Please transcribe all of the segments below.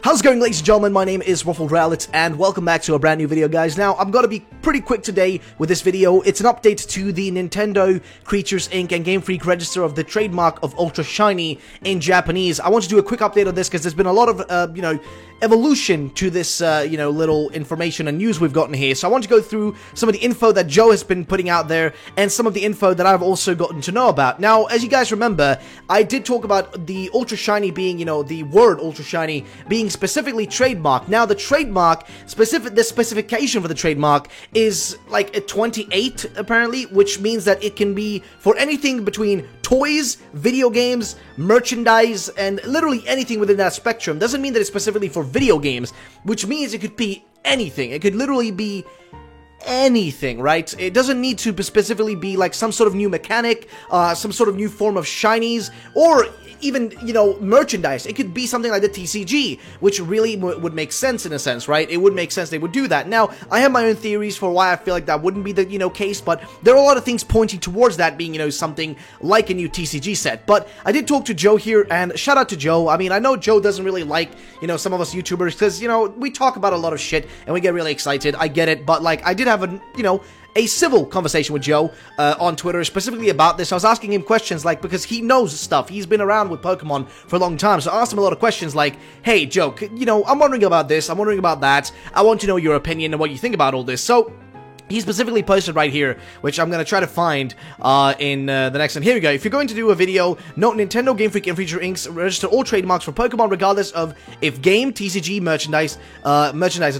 How's it going, ladies and gentlemen? My name is Waffle Rowlet, and welcome back to a brand new video, guys. Now, I'm gonna be pretty quick today with this video. It's an update to the Nintendo Creatures Inc. and Game Freak register of the trademark of Ultra Shiny in Japanese. I want to do a quick update on this because there's been a lot of, evolution to this, little information and news we've gotten here. So I want to go through some of the info that Joe has been putting out there and some of the info that I've also gotten to know about. Now, as you guys remember, I did talk about the Ultra Shiny being, the word Ultra Shiny being specifically trademarked. Now, the trademark, the specification for the trademark is like a 28, apparently, which means that it can be for anything between toys, video games, merchandise, and literally anything within that spectrum. Doesn't mean that it's specifically for video games, which means it could be anything. It could literally be anything, right? It doesn't need to specifically be like some sort of new mechanic, some sort of new form of shinies, or even, merchandise. It could be something like the TCG, which really would make sense in a sense, right? It would make sense they would do that. Now, I have my own theories for why I feel like that wouldn't be the, case, but there are a lot of things pointing towards that being, something like a new TCG set. But I did talk to Joe here, and shout out to Joe. I mean, I know Joe doesn't really like, some of us YouTubers, because, we talk about a lot of shit, and we get really excited. I get it, but, like, I did have a civil conversation with Joe on Twitter, specifically about this. I was asking him questions, like, because he knows stuff. He's been around with Pokemon for a long time, so I asked him a lot of questions like, hey, Joe, I'm wondering about this, I'm wondering about that, I want to know your opinion and what you think about all this. So he specifically posted right here, which I'm going to try to find in the next one. Here we go. If you're going to do a video, note Nintendo, Game Freak, and Feature Inc. register all trademarks for Pokemon regardless of if game, TCG, merchandise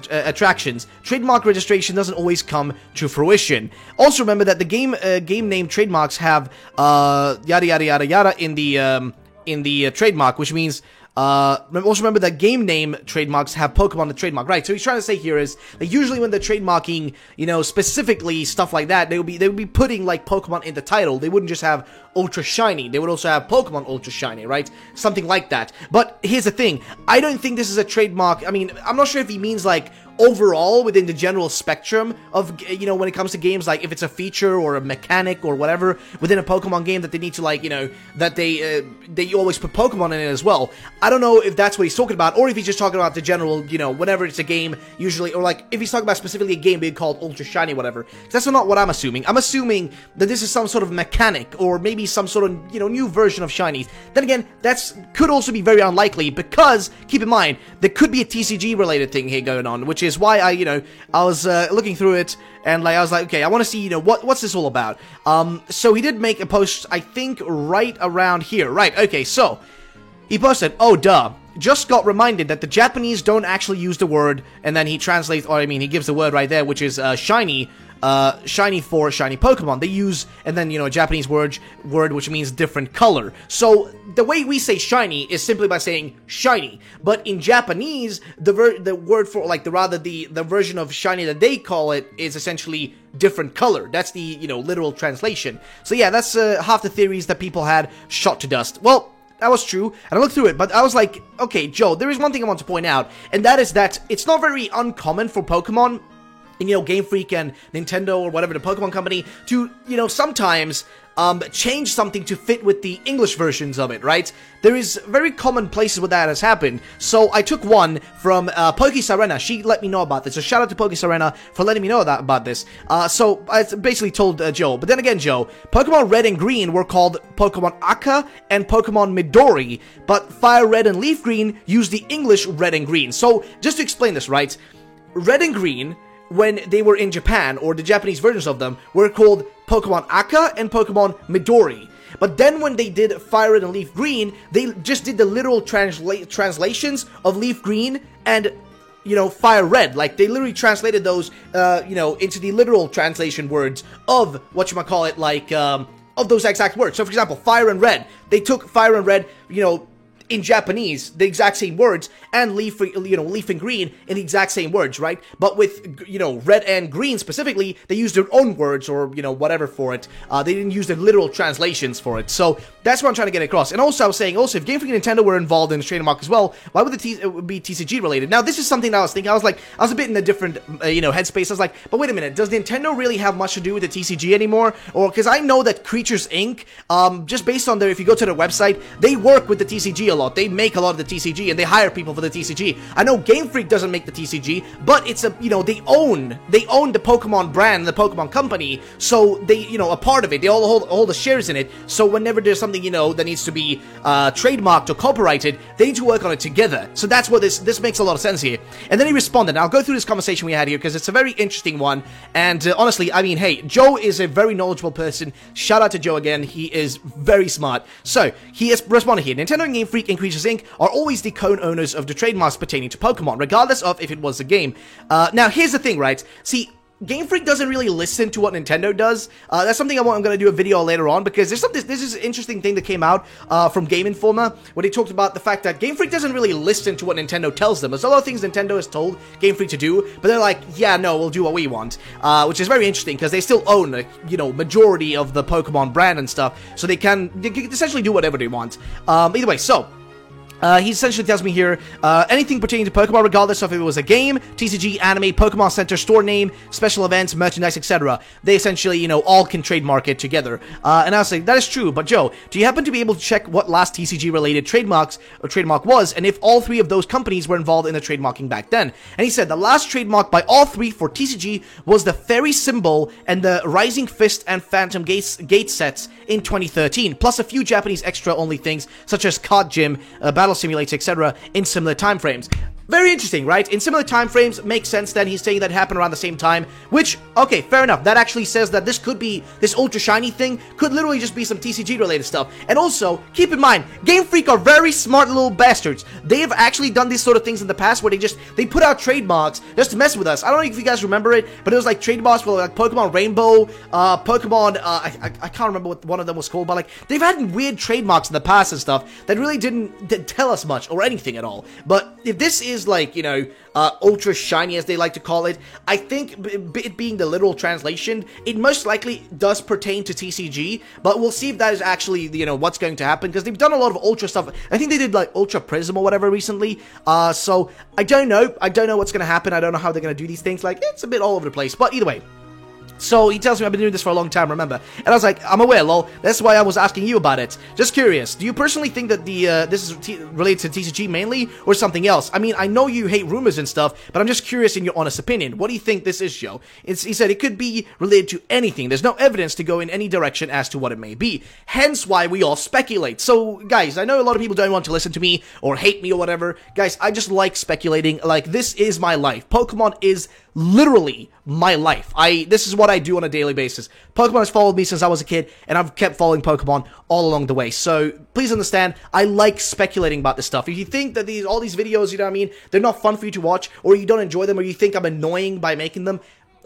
attractions. Trademark registration doesn't always come to fruition. Also remember that the game name trademarks have yada yada yada yada in the trademark, which means also remember that game name trademarks have Pokemon the trademark, right? So he's trying to say here is that usually when they're trademarking, specifically stuff like that, they would be putting like Pokemon in the title. They wouldn't just have Ultra Shiny. They would also have Pokemon Ultra Shiny, right? Something like that. But here's the thing. I don't think this is a trademark. I mean, I'm not sure if he means like overall within the general spectrum of, when it comes to games, like if it's a feature or a mechanic or whatever within a Pokemon game that they need to like, that they always put Pokemon in it as well. I don't know if that's what he's talking about, or if he's just talking about the general, whenever it's a game, usually, or like if he's talking about specifically a game being called Ultra Shiny, whatever. That's not what I'm assuming. I'm assuming that this is some sort of mechanic, or maybe some sort of, new version of Shinies. Then again, could also be very unlikely, because, keep in mind, there could be a TCG related thing here going on, which is why I was looking through it, and like I was like, okay, I want to see, what's this all about? So he did make a post, I think, right around here, right? Okay, so he posted, oh duh, just got reminded that the Japanese don't actually use the word, and then he translates, or I mean, he gives the word right there, which is shiny. Shiny for shiny Pokemon. They use, and then, a Japanese word which means different color. So, the way we say shiny is simply by saying shiny. But in Japanese, the word for, like, the version of shiny that they call it is essentially different color. That's the, literal translation. So yeah, that's half the theories that people had shot to dust. Well, that was true, and I looked through it, but I was like, okay, Joe, there is one thing I want to point out, and that is that it's not very uncommon for Pokemon, Game Freak and Nintendo or whatever, the Pokemon company, to, sometimes change something to fit with the English versions of it, right? There is very common places where that has happened. So I took one from Poke Serena. She let me know about this. So shout out to Poke Serena for letting me know about this. So I basically told Joe. But then again, Joe, Pokemon Red and Green were called Pokemon Aka and Pokemon Midori, but Fire Red and Leaf Green used the English Red and Green. So just to explain this, right? Red and Green, when they were in Japan, or the Japanese versions of them, were called Pokemon Aka and Pokemon Midori. But then when they did Fire Red and Leaf Green, they just did the literal translations of Leaf Green and, Fire Red. Like, they literally translated those, into the literal translation words of, whatchamacallit, like, of those exact words. So, for example, Fire and Red. They took Fire and Red, in Japanese, the exact same words, and leaf and green in the exact same words, right? But with, red and green specifically, they used their own words or, whatever for it. They didn't use the literal translations for it. So That's what I'm trying to get across. And also, I was saying, also, if Game Freak and Nintendo were involved in the trademark as well, why would it would be TCG related? Now, this is something that I was thinking. I was a bit in a different, headspace. I was like, but wait a minute, does Nintendo really have much to do with the TCG anymore? Or, because I know that Creatures Inc., just based on if you go to their website, they work with the TCG a lot. They make a lot of the TCG, and they hire people for the TCG. I know Game Freak doesn't make the TCG, but it's they own the Pokemon brand, the Pokemon company, so they, a part of it. They all hold the shares in it, so whenever there's something, that needs to be trademarked or copyrighted, they need to work on it together. So that's what this makes a lot of sense here. And then he responded. Now, I'll go through this conversation we had here, because it's a very interesting one, and honestly, I mean, hey, Joe is a very knowledgeable person. Shout out to Joe again. He is very smart. So, he has responded here. Nintendo and Game Freak and Creatures Inc. are always the co-owners of the trademarks pertaining to Pokemon, regardless of if it was a game. Now, here's the thing, right? See, Game Freak doesn't really listen to what Nintendo does. That's something I'm going to do a video later on, because this is an interesting thing that came out from Game Informer, where they talked about the fact that Game Freak doesn't really listen to what Nintendo tells them. There's a lot of things Nintendo has told Game Freak to do, but they're like, yeah, no, we'll do what we want, which is very interesting, because they still own, majority of the Pokemon brand and stuff, so they can essentially do whatever they want. Either way, so he essentially tells me here, anything pertaining to Pokemon, regardless of if it was a game, TCG, anime, Pokemon Center, store name, special events, merchandise, etc. They essentially, all can trademark it together. And I was like, that is true, but Joe, do you happen to be able to check what last TCG-related trademark was, and if all three of those companies were involved in the trademarking back then? And he said, the last trademark by all three for TCG was the Fairy Symbol and the Rising Fist and Phantom Gate sets in 2013, plus a few Japanese extra-only things, such as Card Gym, Battle Simulator, etc., in similar time frames. Very interesting, right? In similar time frames, makes sense then. He's saying that happened around the same time, which, okay, fair enough. That actually says that this Ultra Shiny thing could literally just be some TCG-related stuff. And also, keep in mind, Game Freak are very smart little bastards. They've actually done these sort of things in the past, where they put out trademarks just to mess with us. I don't know if you guys remember it, but it was like trademarks for like Pokemon Rainbow, Pokemon, I can't remember what one of them was called, but like, they've had weird trademarks in the past and stuff that really didn't tell us much or anything at all. But if this is like, Ultra Shiny, as they like to call it, I think it being the literal translation, it most likely does pertain to TCG, but we'll see if that is actually, what's going to happen, because they've done a lot of Ultra stuff. I think they did like Ultra Prism or whatever recently, so I don't know what's going to happen. I don't know how they're going to do these things. Like, it's a bit all over the place, but either way. So he tells me I've been doing this for a long time, remember? And I was like, I'm aware, lol. That's why I was asking you about it. Just curious, do you personally think that this is related to TCG mainly, or something else? I mean, I know you hate rumors and stuff, but I'm just curious in your honest opinion. What do you think this is, Joe? He said it could be related to anything. There's no evidence to go in any direction as to what it may be. Hence why we all speculate. So, guys, I know a lot of people don't want to listen to me or hate me or whatever. Guys, I just like speculating. Like, this is my life. Pokemon is literally my life. This is what I do on a daily basis. Pokemon has followed me since I was a kid, and I've kept following Pokemon all along the way. So please understand, I like speculating about this stuff. If you think that all these videos, they're not fun for you to watch, or you don't enjoy them, or you think I'm annoying by making them,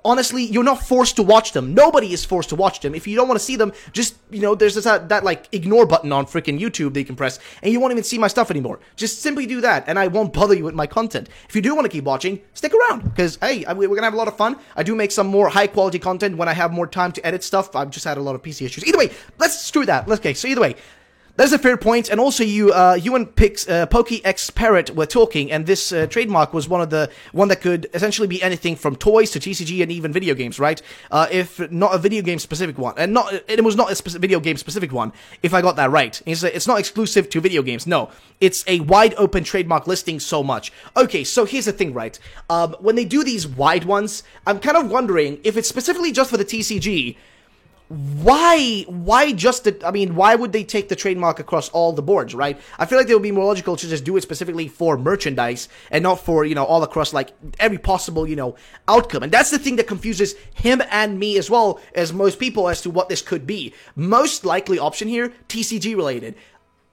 honestly, you're not forced to watch them. Nobody is forced to watch them. If you don't want to see them, just, there's that like, ignore button on freaking YouTube that you can press, and you won't even see my stuff anymore. Just simply do that, and I won't bother you with my content. If you do want to keep watching, stick around, because, hey, we're gonna have a lot of fun. I do make some more high-quality content when I have more time to edit stuff. I've just had a lot of PC issues. Either way, let's screw that. Okay, so either way, that's a fair point, and also you and PokeX Parrot were talking, and this trademark was one that could essentially be anything from toys to TCG and even video games, right? If not a video game specific one, and it was not a video game specific one, if I got that right. It's not exclusive to video games, no. It's a wide open trademark listing so much. Okay, so here's the thing, right? When they do these wide ones, I'm kind of wondering if it's specifically just for the TCG. Why would they take the trademark across all the boards, right? I feel like it would be more logical to just do it specifically for merchandise and not for, all across, like, every possible, outcome. And that's the thing that confuses him and me as well as most people as to what this could be. Most likely option here, TCG related.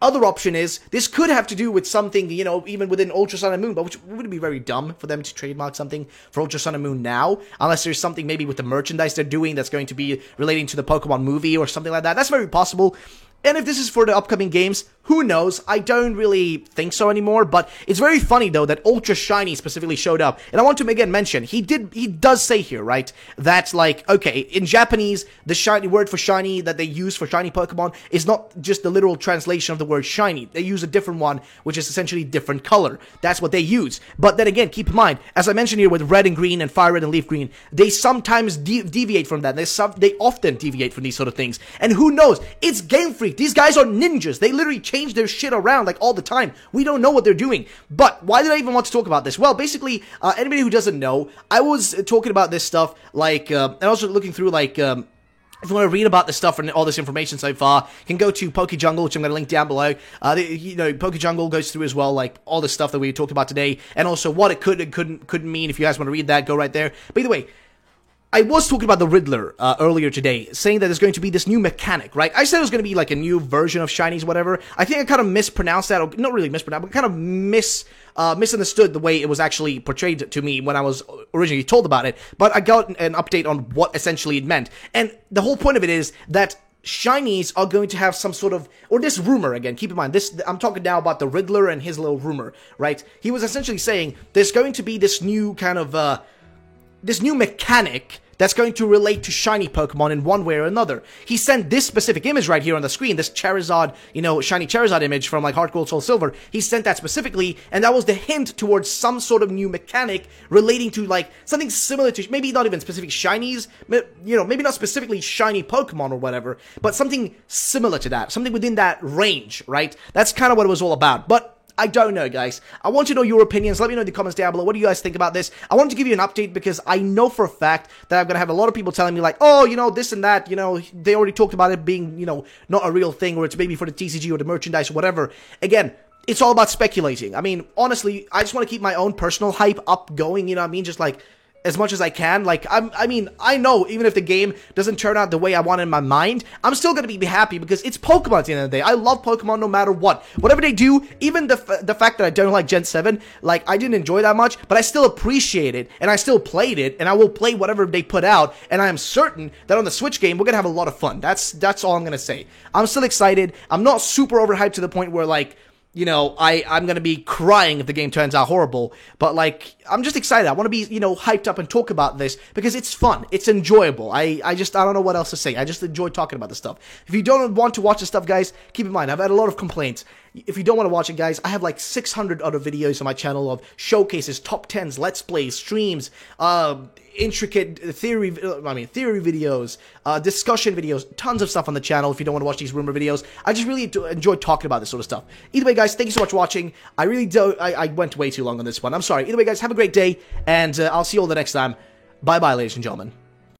Other option is, this could have to do with something, even within Ultra Sun and Moon, but which would be very dumb for them to trademark something for Ultra Sun and Moon now, unless there's something maybe with the merchandise they're doing that's going to be relating to the Pokemon movie or something like that. That's very possible. And if this is for the upcoming games, who knows? I don't really think so anymore, but it's very funny though that Ultra Shiny specifically showed up. And I want to again mention, he does say here, right, that like, okay, in Japanese, the shiny word for shiny that they use for shiny Pokemon is not just the literal translation of the word shiny. They use a different one, which is essentially different color. That's what they use. But then again, keep in mind, as I mentioned here with red and green and fire red and leaf green, they sometimes deviate from that. They often deviate from these sort of things. And who knows? It's Game Freak. These guys are ninjas. They literally change their shit around like all the time. We don't know what they're doing. But why did I even want to talk about this? Well, basically, anybody who doesn't know, I was talking about this stuff like, and also looking through like, if you want to read about this stuff and all this information so far, you can go to PokeJungle, which I'm going to link down below. PokeJungle goes through as well, like, all the stuff that we talked about today, and also what it could and couldn't mean. If you guys want to read that, go right there. But either way, I was talking about the Riddler earlier today, saying that there's going to be this new mechanic, right? I said it was going to be like a new version of Shinies, whatever. I think I kind of mispronounced that, or not really mispronounced, but kind of misunderstood the way it was actually portrayed to me when I was originally told about it. But I got an update on what essentially it meant. And the whole point of it is that Shinies are going to have some sort of, or this rumor again, keep in mind, I'm talking now about the Riddler and his little rumor, right? He was essentially saying there's going to be this new kind of, this new mechanic that's going to relate to shiny Pokemon in one way or another. He sent this specific image right here on the screen, this Charizard, shiny Charizard image from like Heart Gold, Soul Silver. He sent that specifically, and that was the hint towards some sort of new mechanic relating to like something similar to, maybe not even specific shinies, maybe not specifically shiny Pokemon or whatever, but something similar to that, something within that range, right? That's kind of what it was all about. But I don't know, guys. I want to know your opinions. Let me know in the comments down below. What do you guys think about this? I wanted to give you an update because I know for a fact that I'm going to have a lot of people telling me like, oh, this and that, they already talked about it being, not a real thing, or it's maybe for the TCG or the merchandise or whatever. Again, it's all about speculating. I mean, honestly, I just want to keep my own personal hype up going, just like, as much as I can. Like, I know even if the game doesn't turn out the way I want in my mind, I'm still gonna be happy because it's Pokemon at the end of the day. I love Pokemon no matter what. Whatever they do, even the fact that I don't like Gen 7, like, I didn't enjoy that much, but I still appreciate it, and I still played it, and I will play whatever they put out, and I am certain that on the Switch game, we're gonna have a lot of fun. That's all I'm gonna say. I'm still excited. I'm not super overhyped to the point where, like, I'm gonna be crying if the game turns out horrible, but like, I'm just excited. I want to be, hyped up and talk about this because it's fun. It's enjoyable. I don't know what else to say. I just enjoy talking about this stuff. If you don't want to watch this stuff, guys, keep in mind, I've had a lot of complaints. If you don't want to watch it, guys, I have like 600 other videos on my channel of showcases, top 10s, let's plays, streams, intricate theory videos, discussion videos, tons of stuff on the channel if you don't want to watch these rumor videos. I just really enjoy talking about this sort of stuff. Either way, guys, thank you so much for watching. I really do, I went way too long on this one. I'm sorry. Either way, guys, have a great day, and I'll see you all the next time. Bye-bye, ladies and gentlemen.